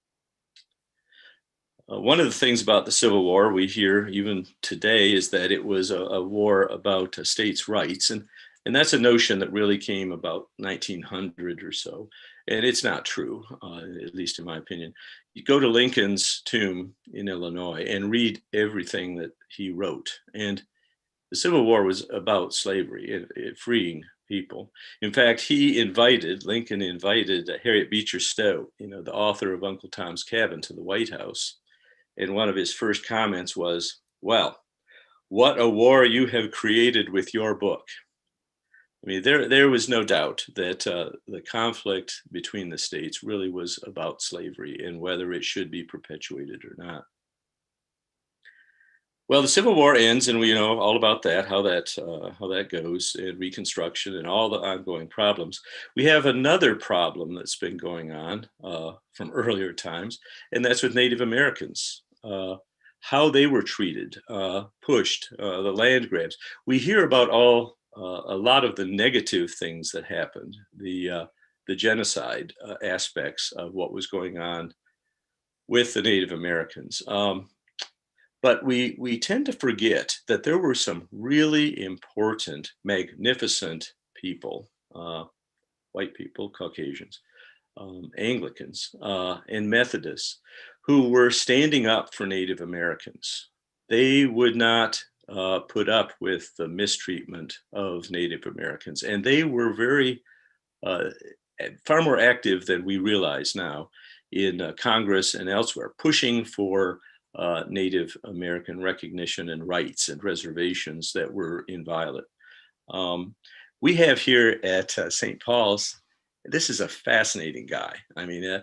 One of the things about the Civil War we hear even today is that it was a war about states' rights, and that's a notion that really came about 1900 or so, and it's not true, at least in my opinion. You go to Lincoln's tomb in Illinois and read everything that he wrote, and the Civil War was about slavery and freeing people. In fact, Lincoln invited Harriet Beecher Stowe, the author of Uncle Tom's Cabin, to the White House. And one of his first comments was, "Well, what a war you have created with your book." I mean, there was no doubt that the conflict between the states really was about slavery and whether it should be perpetuated or not. Well, the Civil War ends, and we know all about that, how that goes, and Reconstruction, and all the ongoing problems. We have another problem that's been going on from earlier times, and that's with Native Americans. How they were treated, pushed, the land grabs. We hear about a lot of the negative things that happened, the genocide aspects of what was going on with the Native Americans. But we tend to forget that there were some really important, magnificent people, white people, Caucasians, Anglicans, and Methodists, who were standing up for Native Americans. They would not put up with the mistreatment of Native Americans, and they were far more active than we realize now in Congress and elsewhere, pushing for Native American recognition and rights and reservations that were inviolate. We have here at St. Paul's, this is a fascinating guy. I mean,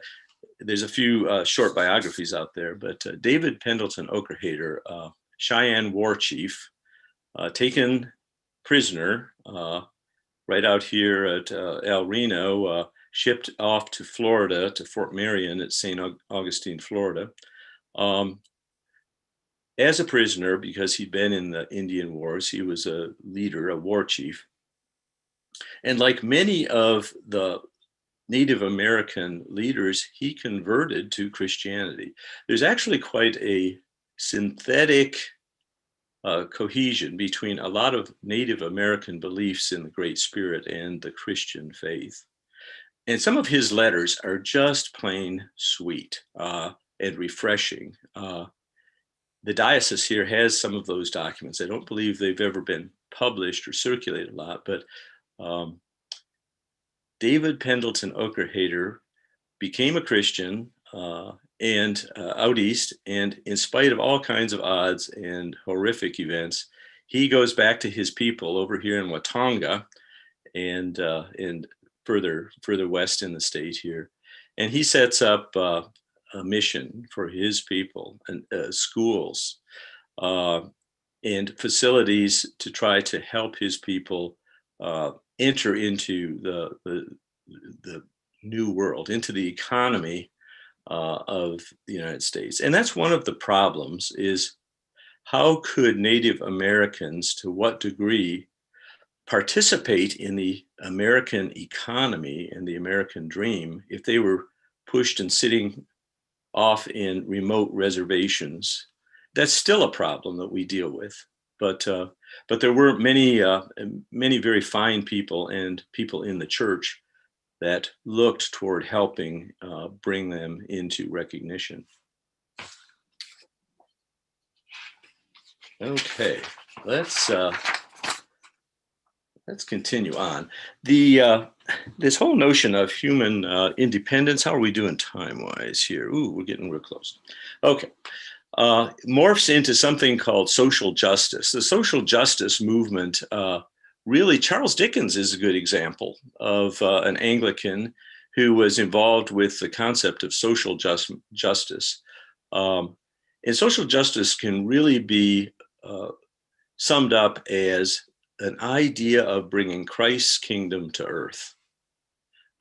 there's a few short biographies out there, but David Pendleton Okerhader, Cheyenne war chief, taken prisoner right out here at El Reno, shipped off to Florida, to Fort Marion at St. Augustine, Florida. As a prisoner, because he'd been in the Indian Wars, he was a leader, a war chief. And like many of the Native American leaders, he converted to Christianity. There's actually quite a synthetic cohesion between a lot of Native American beliefs in the Great Spirit and the Christian faith. And some of his letters are just plain sweet and refreshing. The diocese here has some of those documents. I don't believe they've ever been published or circulated a lot, but David Pendleton Okerhader became a Christian and out east, and in spite of all kinds of odds and horrific events, he goes back to his people over here in Watonga and further west in the state here, and he sets up a mission for his people and schools and facilities to try to help his people enter into the new world, into the economy of the United States. And that's one of the problems, is how could Native Americans, to what degree, participate in the American economy and the American dream if they were pushed and sitting off in remote reservations? That's still a problem that we deal with. But But there were many very fine people and people in the church that looked toward helping bring them into recognition. Okay, let's continue on. This whole notion of human independence. How are we doing time-wise here? Ooh, we're getting real close. Okay. Morphs into something called social justice. The social justice movement, really, Charles Dickens is a good example of an Anglican who was involved with the concept of social justice. And social justice can really be summed up as an idea of bringing Christ's kingdom to earth.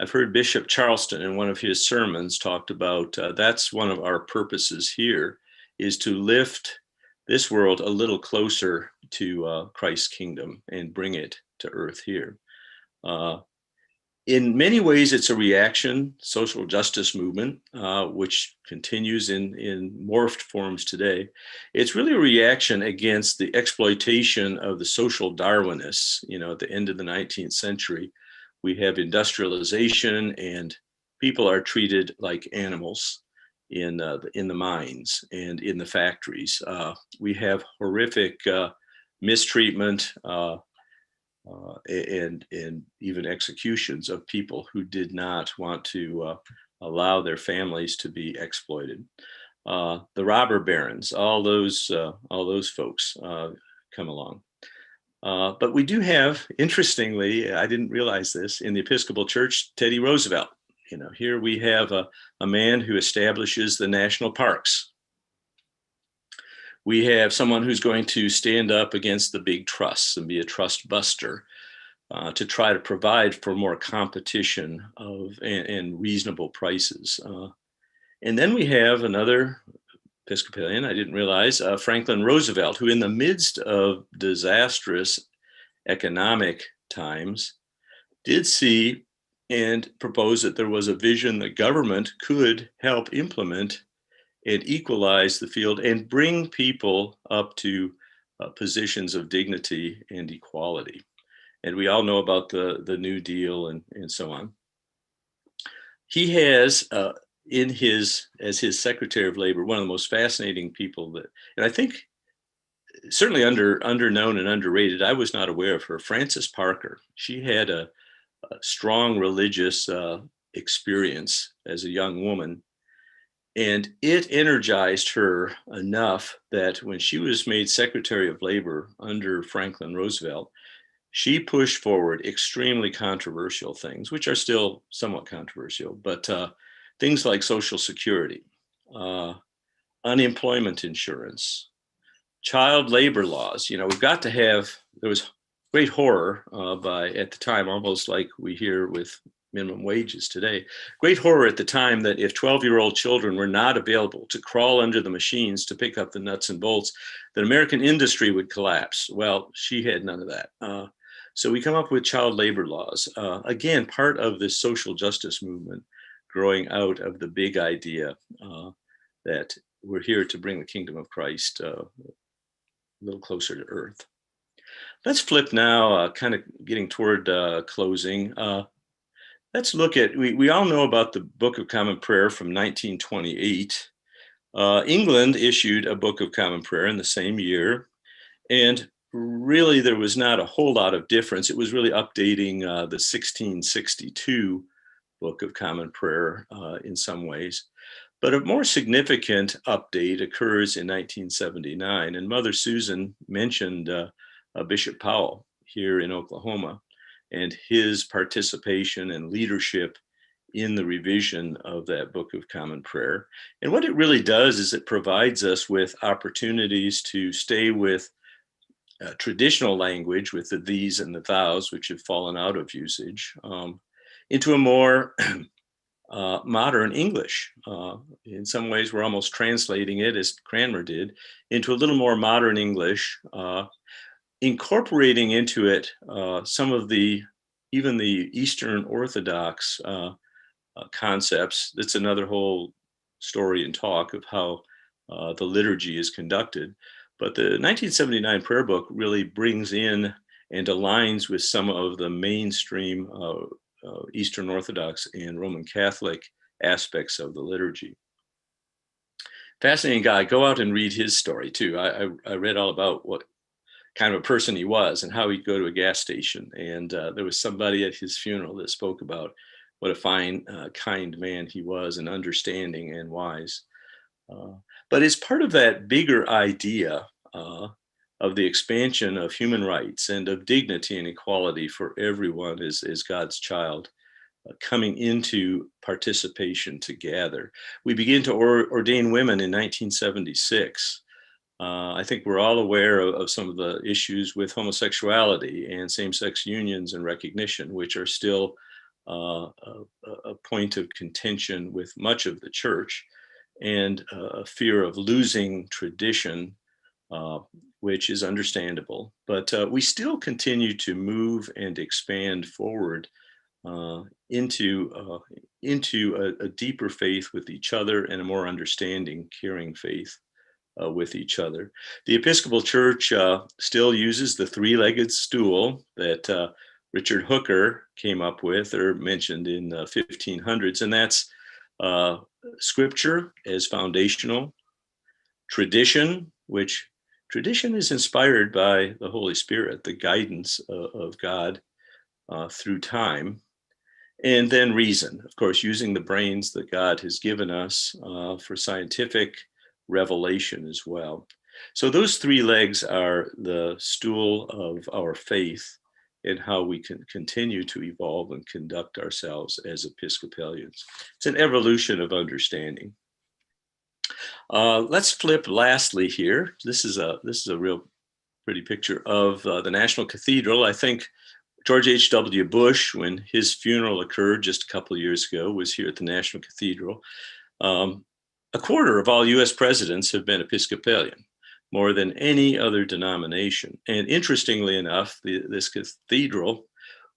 I've heard Bishop Charleston in one of his sermons talked about that's one of our purposes here, is to lift this world a little closer to Christ's kingdom and bring it to earth here. In many ways, it's a reaction, social justice movement, which continues in morphed forms today. It's really a reaction against the exploitation of the social Darwinists. At the end of the 19th century, we have industrialization and people are treated like animals in the mines and in the factories. We have horrific mistreatment and even executions of people who did not want to allow their families to be exploited. The robber barons, all those folks come along. But we do have, interestingly, I didn't realize this, in the Episcopal Church, Teddy Roosevelt. Here we have a man who establishes the national parks. We have someone who's going to stand up against the big trusts and be a trust buster to try to provide for more competition and reasonable prices. And then we have another Episcopalian, I didn't realize, Franklin Roosevelt, who in the midst of disastrous economic times did see and propose that there was a vision that government could help implement and equalize the field and bring people up to positions of dignity and equality. And we all know about the New Deal and so on. He has as his Secretary of Labor, one of the most fascinating people and I think certainly underknown and underrated. I was not aware of her, Frances Parker. She had a strong religious experience as a young woman. And it energized her enough that when she was made Secretary of Labor under Franklin Roosevelt, she pushed forward extremely controversial things, which are still somewhat controversial, but things like Social Security, unemployment insurance, child labor laws. We've got to have, there was great horror at the time, almost like we hear with minimum wages today, great horror at the time that if 12-year-old children were not available to crawl under the machines to pick up the nuts and bolts, that American industry would collapse. Well, she had none of that. So we come up with child labor laws. Again, part of this social justice movement growing out of the big idea that we're here to bring the kingdom of Christ a little closer to earth. Let's flip now, kind of getting toward closing. Let's look at, we all know about the Book of Common Prayer from 1928. England issued a Book of Common Prayer in the same year. And really, there was not a whole lot of difference. It was really updating the 1662 Book of Common Prayer in some ways. But a more significant update occurs in 1979. And Mother Susan mentioned Bishop Powell here in Oklahoma and his participation and leadership in the revision of that Book of Common Prayer. And what it really does is it provides us with opportunities to stay with traditional language, with the these and the thous, which have fallen out of usage, into a more modern English. In some ways, we're almost translating it, as Cranmer did, into a little more modern English, incorporating into it some of even the Eastern Orthodox concepts. That's another whole story and talk of how the liturgy is conducted. But the 1979 prayer book really brings in and aligns with some of the mainstream Eastern Orthodox and Roman Catholic aspects of the liturgy. Fascinating guy. Go out and read his story too. I read all about what kind of a person he was and how he'd go to a gas station. And there was somebody at his funeral that spoke about what a fine, kind man he was, and understanding and wise. But it's part of that bigger idea of the expansion of human rights and of dignity and equality for everyone as God's child, coming into participation together. We begin to ordain women in 1976. I think we're all aware of some of the issues with homosexuality and same-sex unions and recognition, which are still a point of contention with much of the church, and a fear of losing tradition, which is understandable. But we still continue to move and expand forward into a deeper faith with each other, and a more understanding, caring faith with each other. The Episcopal Church still uses the three-legged stool that Richard Hooker came up with, or mentioned in the 1500s, and that's scripture as foundational, tradition, which tradition is inspired by the Holy Spirit, the guidance of God through time, and then reason, of course, using the brains that God has given us for scientific revelation as well. So those three legs are the stool of our faith, and how we can continue to evolve and conduct ourselves as Episcopalians. It's an evolution of understanding. Let's flip lastly here. This is a real pretty picture of the National Cathedral. I think George H.W. Bush, when his funeral occurred just a couple of years ago, was here at the National Cathedral. A quarter of all US presidents have been Episcopalian, more than any other denomination. And interestingly enough, this cathedral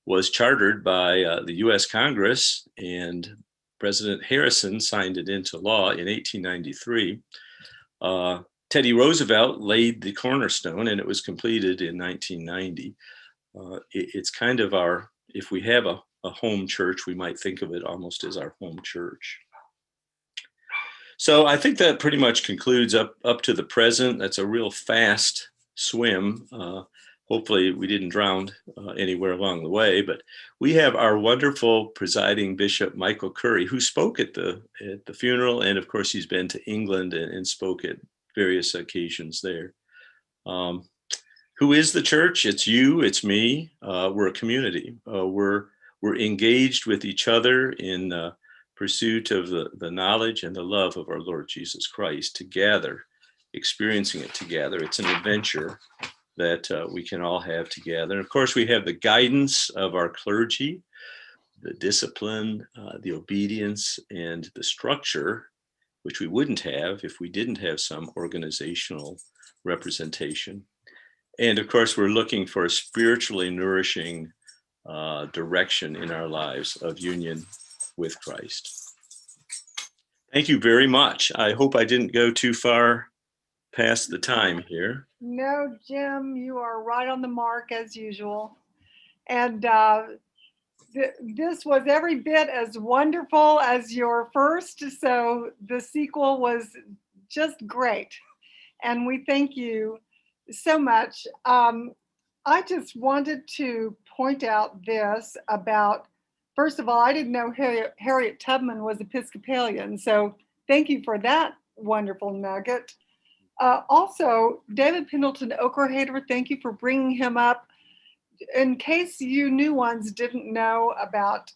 was chartered by the US Congress, and President Harrison signed it into law in 1893. Teddy Roosevelt laid the cornerstone, and it was completed in 1990. It's kind of our, if we have a home church, we might think of it almost as our home church. So I think that pretty much concludes up to the present. That's a real fast swim. Hopefully we didn't drown anywhere along the way, but we have our wonderful presiding Bishop Michael Curry, who spoke at the funeral, and of course he's been to England and spoke at various occasions there. Who is the church? It's you, it's me. We're a community. We're engaged with each other in pursuit of the knowledge and the love of our Lord Jesus Christ together, experiencing it together. It's an adventure that we can all have together. And of course, we have the guidance of our clergy, the discipline, the obedience, and the structure, which we wouldn't have if we didn't have some organizational representation. And of course, we're looking for a spiritually nourishing direction in our lives of union with Christ. Thank you very much. I hope I didn't go too far past the time here. No, Jim, you are right on the mark as usual. And this was every bit as wonderful as your first. So the sequel was just great. And we thank you so much. I just wanted to point out this about, first of all, I didn't know Harriet Tubman was Episcopalian. So thank you for that wonderful nugget. Also, David Pendleton Okrahater, thank you for bringing him up. In case you new ones didn't know about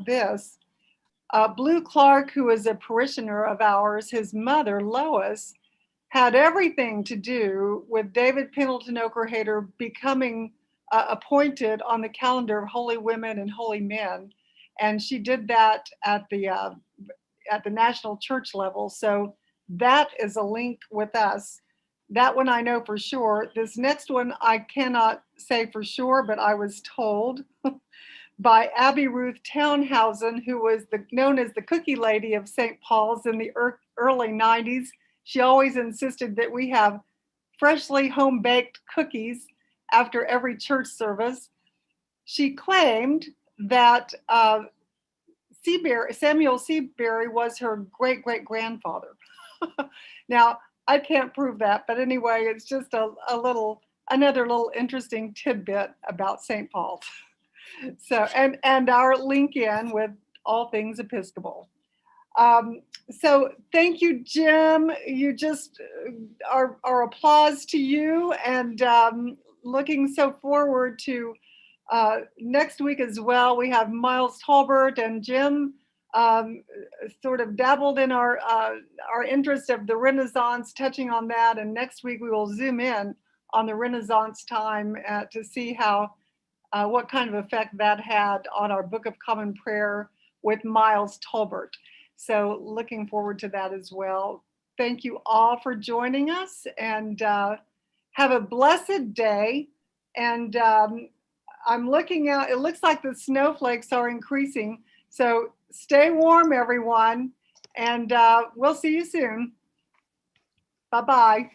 this, Blue Clark, who is a parishioner of ours, his mother, Lois, had everything to do with David Pendleton Okrahater becoming appointed on the calendar of holy women and holy men. And she did that at the national church level. So that is a link with us. That one I know for sure. This next one I cannot say for sure, but I was told by Abby Ruth Townhausen, who was known as the cookie lady of St. Paul's in the early 90s. She always insisted that we have freshly home-baked cookies after every church service. She claimed that Samuel Seabury was her great-great-grandfather. Now, I can't prove that, but anyway, it's just another little interesting tidbit about St. Paul's. So, and our link in with all things Episcopal. So thank you, Jim. You just our applause to you, and looking so forward to next week as well. We have Miles Talbert and Jim sort of dabbled in our interest of the Renaissance, touching on that. And next week we will zoom in on the Renaissance time to see how what kind of effect that had on our Book of Common Prayer with Miles Talbert. So looking forward to that as well. Thank you all for joining us, and have a blessed day. And I'm looking out, it looks like the snowflakes are increasing. So stay warm, everyone, and we'll see you soon. Bye-bye.